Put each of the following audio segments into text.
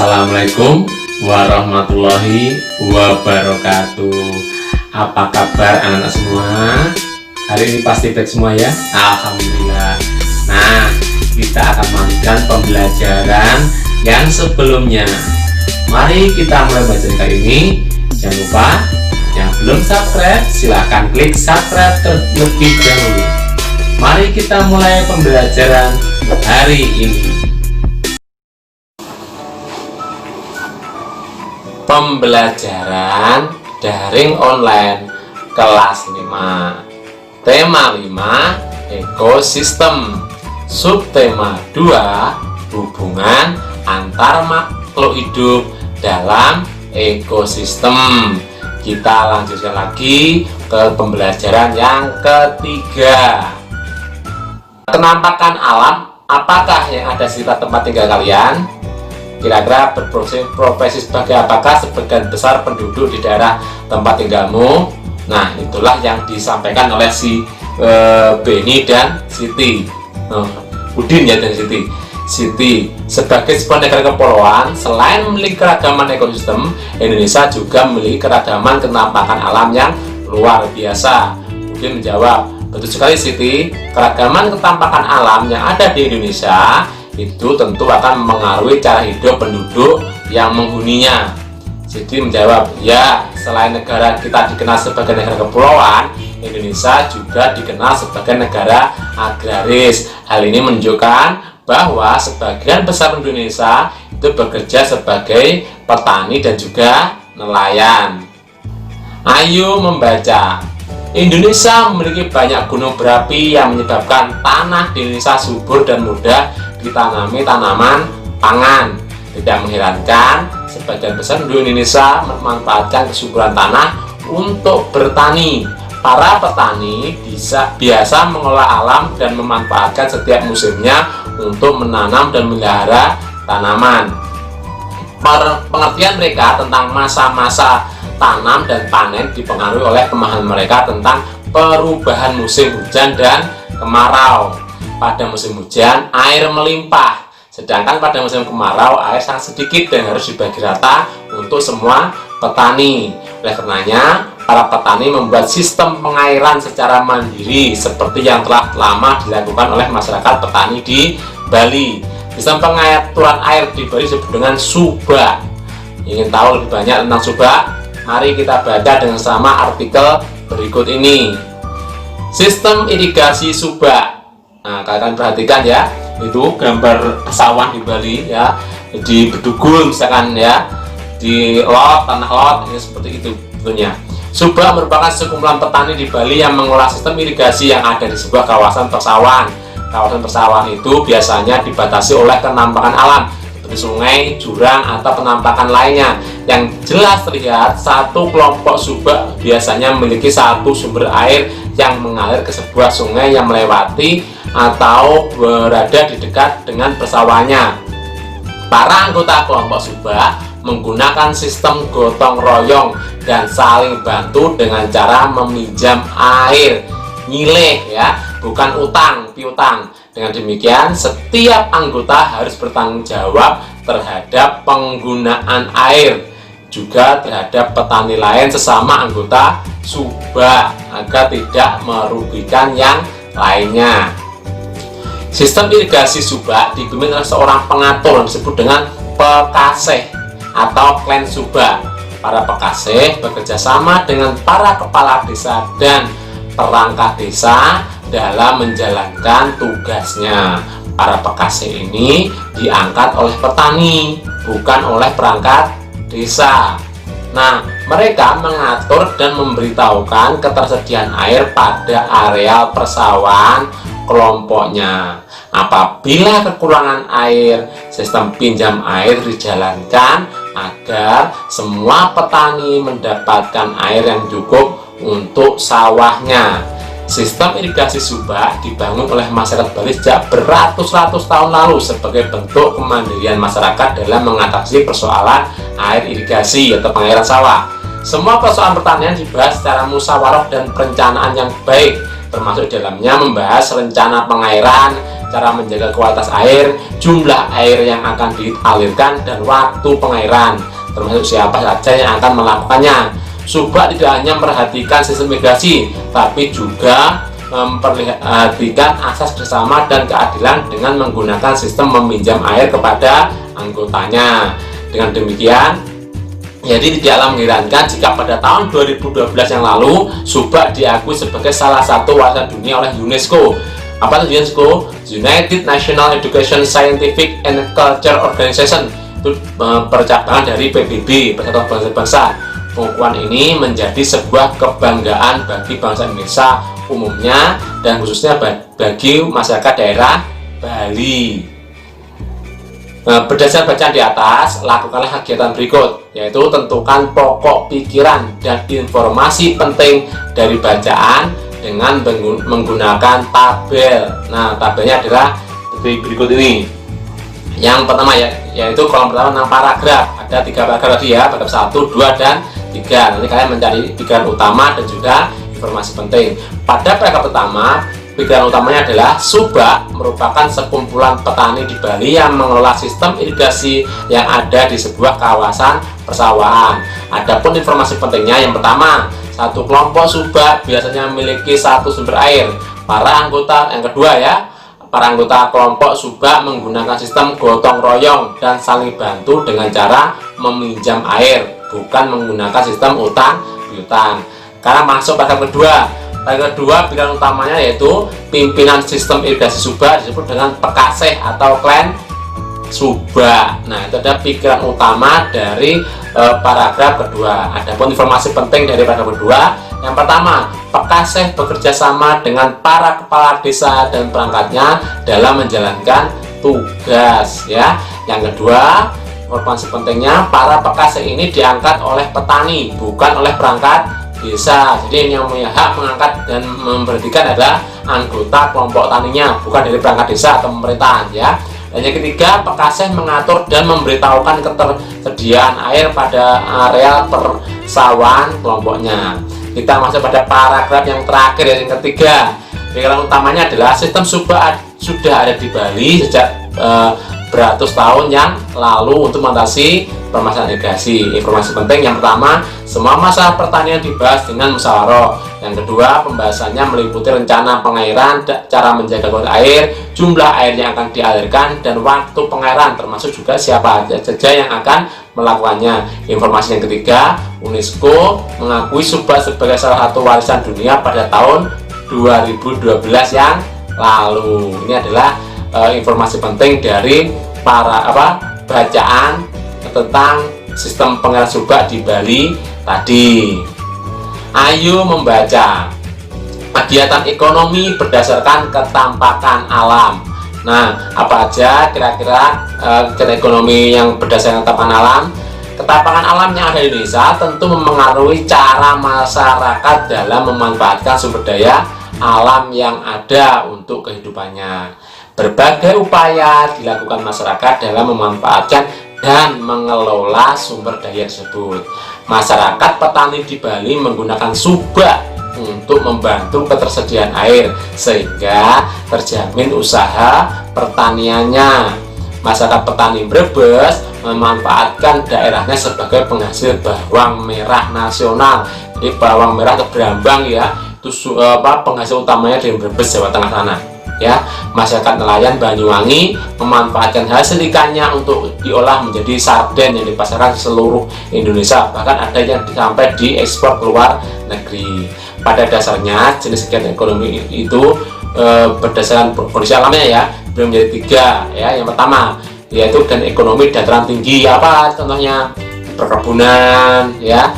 Assalamualaikum warahmatullahi wabarakatuh. Apa kabar anak-anak semua? Hari ini pasti baik semua ya? Alhamdulillah. Nah, kita akan melanjutkan pembelajaran yang sebelumnya. Mari kita mulai belajar kali ini. Jangan lupa yang belum subscribe silahkan klik subscribe terlebih dahulu. Mari kita mulai pembelajaran hari ini. Pembelajaran daring online kelas 5. Tema 5, ekosistem. Subtema 2, hubungan antar makhluk hidup dalam ekosistem. Kita lanjutkan lagi ke pembelajaran yang ketiga. Penampakan alam, apakah yang ada di sekitar tempat tinggal kalian? Kira-kira berprofesi sebagai apakah sebagian besar penduduk di daerah tempat tinggalmu? Nah, itulah yang disampaikan oleh si Beni dan Siti. Udin ya dan Siti. Siti, sebagai sebuah negara kepulauan, selain memiliki keragaman ekosistem, Indonesia juga memiliki keragaman kenampakan alam yang luar biasa. Udin menjawab, betul sekali Siti, keragaman kenampakan alam yang ada di Indonesia itu tentu akan mengaruhi cara hidup penduduk yang menghuninya. Siti menjawab, ya, selain negara kita dikenal sebagai negara kepulauan, Indonesia juga dikenal sebagai negara agraris. Hal ini menunjukkan bahwa sebagian besar Indonesia itu bekerja sebagai petani dan juga nelayan. Ayo membaca. Indonesia memiliki banyak gunung berapi yang menyebabkan tanah di Indonesia subur dan mudah ditanami tanaman pangan. Tidak mengherankan, sebagian besar penduduk Indonesia memanfaatkan kesuburan tanah untuk bertani. Para petani biasa mengolah alam dan memanfaatkan setiap musimnya untuk menanam dan memelihara tanaman. Pengertian mereka tentang masa-masa tanam dan panen dipengaruhi oleh pemahaman mereka tentang perubahan musim hujan dan kemarau. Pada musim hujan, air melimpah, sedangkan pada musim kemarau, air sangat sedikit dan harus dibagi rata untuk semua petani. Oleh karenanya, para petani membuat sistem pengairan secara mandiri seperti yang telah lama dilakukan oleh masyarakat petani di Bali. Sistem pengaturan air di Bali disebut dengan subak. Ingin tahu lebih banyak tentang subak? Mari kita baca dengan sama artikel berikut ini. Sistem irigasi subak. Nah, kalian perhatikan ya, itu gambar sawah di Bali ya, di Bedugul misalkan ya, di lot, tanah lot, ini seperti itu bentuknya. Subak merupakan sekumpulan petani di Bali yang mengolah sistem irigasi yang ada di sebuah kawasan persawahan. Kawasan persawahan itu biasanya dibatasi oleh kenampakan alam seperti sungai, jurang, atau penampakan lainnya. Yang jelas terlihat, satu kelompok subak biasanya memiliki satu sumber air yang mengalir ke sebuah sungai yang melewati atau berada di dekat dengan persawahannya. Para anggota kelompok subak menggunakan sistem gotong royong dan saling bantu dengan cara meminjam air, nyileh ya, bukan utang piutang. Dengan demikian, setiap anggota harus bertanggung jawab terhadap penggunaan air, juga terhadap petani lain sesama anggota subak agar tidak merugikan yang lainnya. Sistem irigasi subak dipimpin oleh seorang pengatur yang disebut dengan pekaseh atau klen subak. Para pekaseh bekerja sama dengan para kepala desa dan perangkat desa dalam menjalankan tugasnya. Para pekaseh ini diangkat oleh petani, bukan oleh perangkat desa. Nah, mereka mengatur dan memberitahukan ketersediaan air pada areal persawahan kelompoknya. Apabila kekurangan air, sistem pinjam air dijalankan agar semua petani mendapatkan air yang cukup untuk sawahnya. Sistem irigasi subak dibangun oleh masyarakat Bali sejak beratus-ratus tahun lalu sebagai bentuk kemandirian masyarakat dalam mengatasi persoalan air irigasi atau pengairan sawah. Semua persoalan pertanian dibahas secara musyawarah dan perencanaan yang baik, termasuk dalamnya membahas rencana pengairan, cara menjaga kualitas air, jumlah air yang akan dialirkan, dan waktu pengairan, termasuk siapa saja yang akan melakukannya. Subak tidak hanya memperhatikan sistem migrasi, tapi juga memperhatikan asas bersama dan keadilan dengan menggunakan sistem meminjam air kepada anggotanya. Dengan demikian, jadi tidaklah mengherankan jika pada tahun 2012 yang lalu Subak diakui sebagai salah satu warisan dunia oleh UNESCO. Apa itu UNESCO? United National Education Scientific and Culture Organization, itu percabangan dari PBB, Persatuan Bangsa-Bangsa. Pengakuan ini menjadi sebuah kebanggaan bagi bangsa Indonesia umumnya dan khususnya bagi masyarakat daerah Bali. Berdasar bacaan di atas, lakukanlah kegiatan berikut, yaitu tentukan pokok pikiran dan informasi penting dari bacaan dengan menggunakan tabel. Nah, tabelnya adalah berikut ini. Yang pertama yaitu kolom pertama 6 paragraf. Ada 3 paragraf ya, paragraf 1, 2, dan 3. Nanti kalian mencari pikiran utama dan juga informasi penting. Pada paragraf pertama, pikiran utamanya adalah Subak merupakan sekumpulan petani di Bali yang mengelola sistem irigasi yang ada di sebuah kawasan persawahan. Adapun informasi pentingnya, yang pertama, satu kelompok Subak biasanya memiliki satu sumber air. Para anggota, yang kedua ya, para anggota kelompok Subak menggunakan sistem gotong royong dan saling bantu dengan cara meminjam air, bukan menggunakan sistem utang piutang. Karena masuk pada kedua. Yang kedua, pikiran utamanya yaitu pimpinan sistem irigasi Subak disebut dengan Pekaseh atau klan Subak. Nah, itu ada pikiran utama dari paragraf kedua. Adapun informasi penting dari paragraf kedua, yang pertama, Pekaseh bekerja sama dengan para kepala desa dan perangkatnya dalam menjalankan tugas ya. Yang kedua, informasi pentingnya, para Pekaseh ini diangkat oleh petani, bukan oleh perangkat desa. Jadi yang punya hak mengangkat dan memberhentikan adalah anggota kelompok taninya, bukan dari perangkat desa atau pemerintahan ya. Dan yang ketiga, Pekaseh mengatur dan memberitahukan ketersediaan air pada area persawahan kelompoknya. Kita masuk pada paragraf yang terakhir, yang ketiga. Pikiran utamanya adalah sistem Subak sudah ada di Bali sejak beratus tahun yang lalu untuk mengatasi permasalahan irigasi. Informasi penting, yang pertama, semua masalah pertanian dibahas dengan musyawarah. Yang kedua, pembahasannya meliputi rencana pengairan, cara menjaga kualitas air, jumlah air yang akan dialirkan, dan waktu pengairan, termasuk juga siapa saja yang akan melakukannya. Informasi yang ketiga, UNESCO mengakui Subak sebagai salah satu warisan dunia pada tahun 2012 yang lalu. Ini adalah informasi penting dari para bacaan tentang sistem pengairan Subak di Bali tadi. Ayo membaca. Kegiatan ekonomi berdasarkan ketampakan alam. Nah, apa aja kira-kira kegiatan ekonomi yang berdasarkan ketampakan alam? Ketampakan alam yang ada di Indonesia tentu memengaruhi cara masyarakat dalam memanfaatkan sumber daya alam yang ada untuk kehidupannya. Berbagai upaya dilakukan masyarakat dalam memanfaatkan dan mengelola sumber daya tersebut. Masyarakat petani di Bali menggunakan Subak untuk membantu ketersediaan air sehingga terjamin usaha pertaniannya. Masyarakat petani Brebes memanfaatkan daerahnya sebagai penghasil bawang merah nasional. Jadi bawang merah atau berambang ya, itu penghasil utamanya di Brebes, Jawa Tengah sana. Ya, masyarakat nelayan Banyuwangi memanfaatkan hasil ikannya untuk diolah menjadi sarden yang dipasarkan seluruh Indonesia, bahkan ada yang sampai diekspor keluar negeri. Pada dasarnya jenis kegiatan ekonomi itu berdasarkan kondisi alamnya ya belum menjadi tiga ya. Yang pertama yaitu dan ekonomi dataran tinggi, apa contohnya perkebunan ya,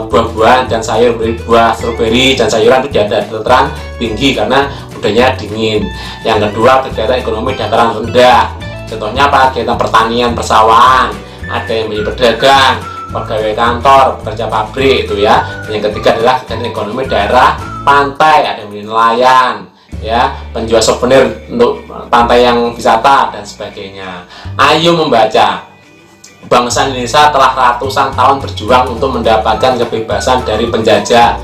buah-buahan dan sayur, buah stroberi dan sayuran itu di dataran tinggi karena udahnya dingin. Yang kedua, kegiatan ekonomi dataran rendah, contohnya apa? Kegiatan pertanian, persawahan, ada yang menjadi pedagang, pegawai kantor, pekerja pabrik itu ya. Dan yang ketiga adalah kegiatan ekonomi daerah pantai, ada yang menjadi nelayan ya, penjual souvenir untuk pantai yang wisata dan sebagainya. Ayo membaca. bangsa Indonesia telah ratusan tahun berjuang untuk mendapatkan kebebasan dari penjajah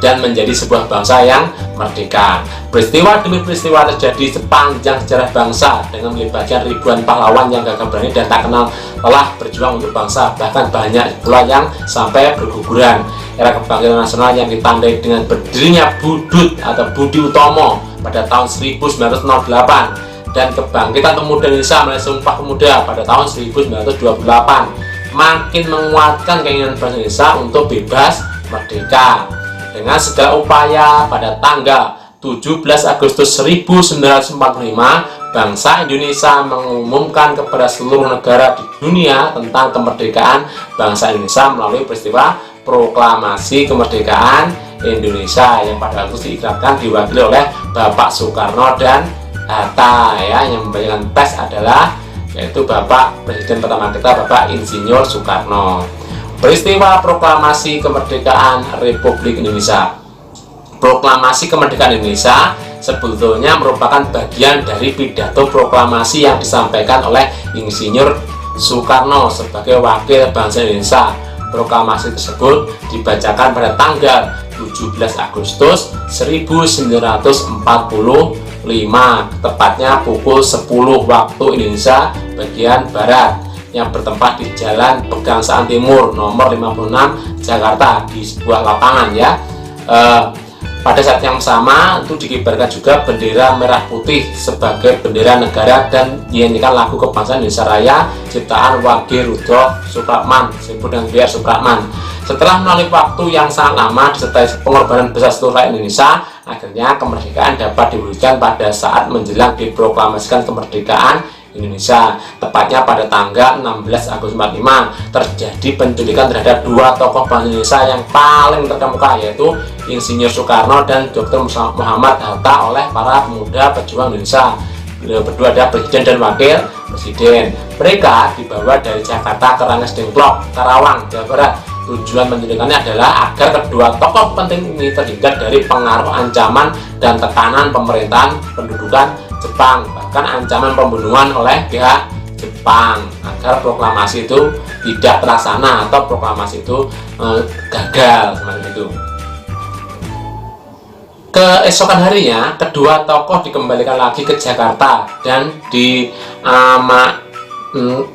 dan menjadi sebuah bangsa yang merdeka. Peristiwa demi peristiwa terjadi sepanjang sejarah bangsa dengan melibatkan ribuan pahlawan yang gagah berani dan tak kenal lelah berjuang untuk bangsa. Bahkan banyak pula yang sampai berguguran. Era kebangkitan nasional yang ditandai dengan berdirinya Budut atau Budi Utomo pada tahun 1908 dan kebangkitan pemuda Indonesia melalui Sumpah Pemuda pada tahun 1928 makin menguatkan keinginan bangsa Indonesia untuk bebas merdeka. Dengan segala upaya, pada tanggal 17 Agustus 1945, bangsa Indonesia mengumumkan kepada seluruh negara di dunia tentang kemerdekaan bangsa Indonesia melalui peristiwa Proklamasi Kemerdekaan Indonesia yang pada waktu itu diikrarkan diwakili oleh Bapak Soekarno dan Hatta. Yang membacakan teks adalah yaitu Bapak Presiden pertama kita, Bapak Insinyur Soekarno. Peristiwa Proklamasi Kemerdekaan Republik Indonesia. Proklamasi Kemerdekaan Indonesia sebetulnya merupakan bagian dari pidato proklamasi yang disampaikan oleh Insinyur Soekarno sebagai wakil bangsa Indonesia. Proklamasi tersebut dibacakan pada tanggal 17 Agustus 1945, tepatnya pukul 10 waktu Indonesia bagian Barat, yang bertempat di Jalan Pegangsaan Timur nomor 56 Jakarta di sebuah lapangan pada saat yang sama itu dikibarkan juga bendera merah putih sebagai bendera negara dan dinyanyikan lagu kebangsaan Indonesia Raya ciptaan Wage Rudolf Supratman, disebut dengan W.R. Supratman. Setelah melalui waktu yang sangat lama disertai pengorbanan besar seluruh rakyat Indonesia, akhirnya kemerdekaan dapat diwujudkan pada saat menjelang diproklamasikan kemerdekaan Indonesia, tepatnya pada tanggal 16 Agustus 45 terjadi penculikan terhadap dua tokoh bangsa Indonesia yang paling terkemuka, yaitu Insinyur Soekarno dan Dr. Muhammad Hatta oleh para pemuda pejuang Indonesia. Beliau berdua adalah Presiden dan Wakil Presiden. Mereka dibawa dari Jakarta ke Rengas Dengklok, Karawang, Jawa Barat. Tujuan penculikannya adalah agar kedua tokoh penting ini terhindar dari pengaruh ancaman dan tekanan pemerintahan pendudukan Jepang, bahkan ancaman pembunuhan oleh pihak Jepang, agar proklamasi itu tidak terlaksana atau proklamasi itu gagal seperti itu. Keesokan harinya, kedua tokoh dikembalikan lagi ke Jakarta dan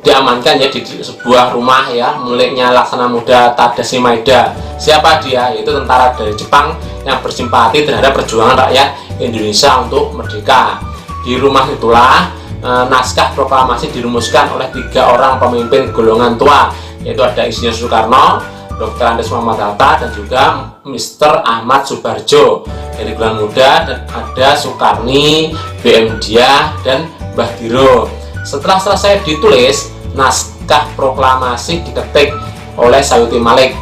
diamankan di sebuah rumah miliknya Laksana Muda Tadashi Maeda. Siapa dia? Yaitu tentara dari Jepang yang bersimpati terhadap perjuangan rakyat Indonesia untuk merdeka. Di rumah itulah naskah proklamasi dirumuskan oleh 3 orang pemimpin golongan tua, yaitu ada Insinyur Soekarno, Dr. Andes Muhammad Hatta, dan juga Mr. Ahmad Subarjo dari golongan muda, dan ada Soekarni, BM Diah, dan Mbah Giro. Setelah selesai ditulis, naskah proklamasi diketik oleh Sayuti Malik,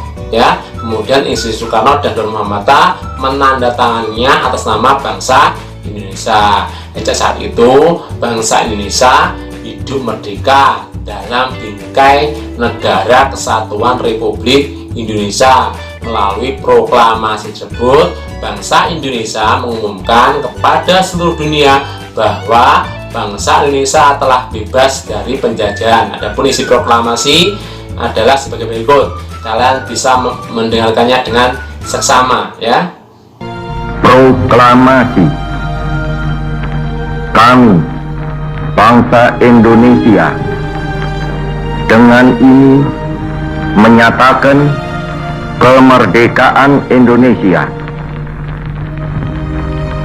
kemudian Insinyur Soekarno dan Dr. Muhammad Hatta menandatanganinya atas nama bangsa Indonesia. Sejak saat itu, bangsa Indonesia hidup merdeka dalam bingkai Negara Kesatuan Republik Indonesia. Melalui proklamasi tersebut, bangsa Indonesia mengumumkan kepada seluruh dunia bahwa bangsa Indonesia telah bebas dari penjajahan. Adapun isi proklamasi adalah sebagai berikut. Kalian bisa mendengarkannya dengan seksama, Proklamasi. Kami, bangsa Indonesia, dengan ini menyatakan kemerdekaan Indonesia.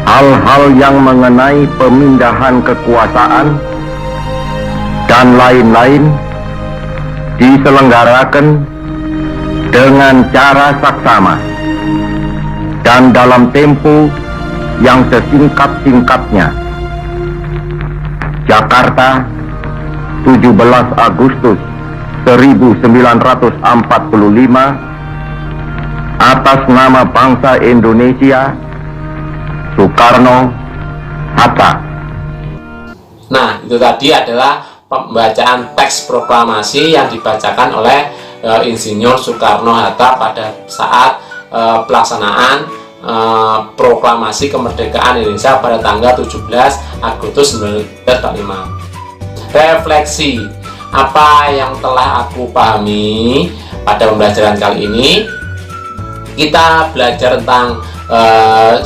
Hal-hal yang mengenai pemindahan kekuasaan dan lain-lain diselenggarakan dengan cara saksama dan dalam tempo yang sesingkat-singkatnya. Jakarta, 17 Agustus 1945, atas nama bangsa Indonesia, Soekarno, Hatta. Nah, itu tadi adalah pembacaan teks proklamasi yang dibacakan oleh Insinyur Soekarno Hatta pada saat pelaksanaan proklamasi kemerdekaan Indonesia pada tanggal 17 Agustus 1945. Refleksi, apa yang telah aku pahami pada pembelajaran kali ini, kita belajar tentang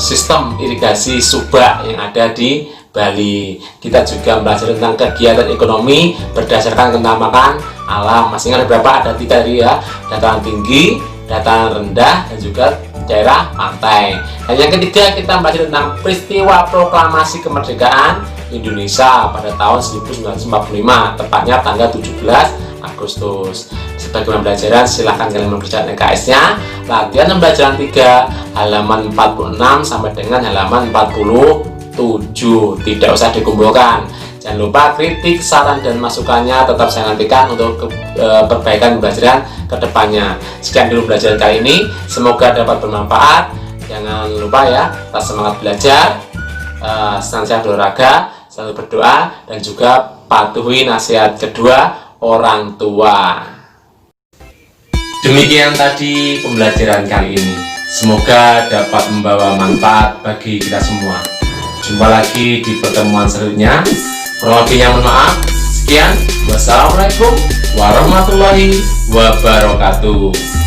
sistem irigasi subak yang ada di Bali. Kita juga belajar tentang kegiatan ekonomi berdasarkan ketamakan alam. Masing ada berapa? Ada 3 tadi ya, dataran tinggi, dataran rendah, dan juga daerah pantai. Dan yang ketiga, kita belajar tentang peristiwa proklamasi kemerdekaan Indonesia pada tahun 1945, tepatnya tanggal 17 Agustus. Sebagai pembelajaran, silahkan kalian mengerjakan LKS-nya. Latihan pembelajaran 3, halaman 46 sampai dengan halaman 47. Tidak usah dikumpulkan. Jangan lupa kritik, saran, dan masukannya tetap saya nantikan untuk perbaikan pembelajaran kedepannya. Sekian dulu pembelajaran kali ini, semoga dapat bermanfaat. Jangan lupa ya, tetap semangat belajar, senantiasa berolahraga, selalu berdoa, dan juga patuhi nasihat kedua orang tua. Demikian tadi pembelajaran kali ini, semoga dapat membawa manfaat bagi kita semua. Jumpa lagi di pertemuan selanjutnya. Kurang lebihnya mohon maaf. Sekian, wassalamualaikum warahmatullahi wabarakatuh.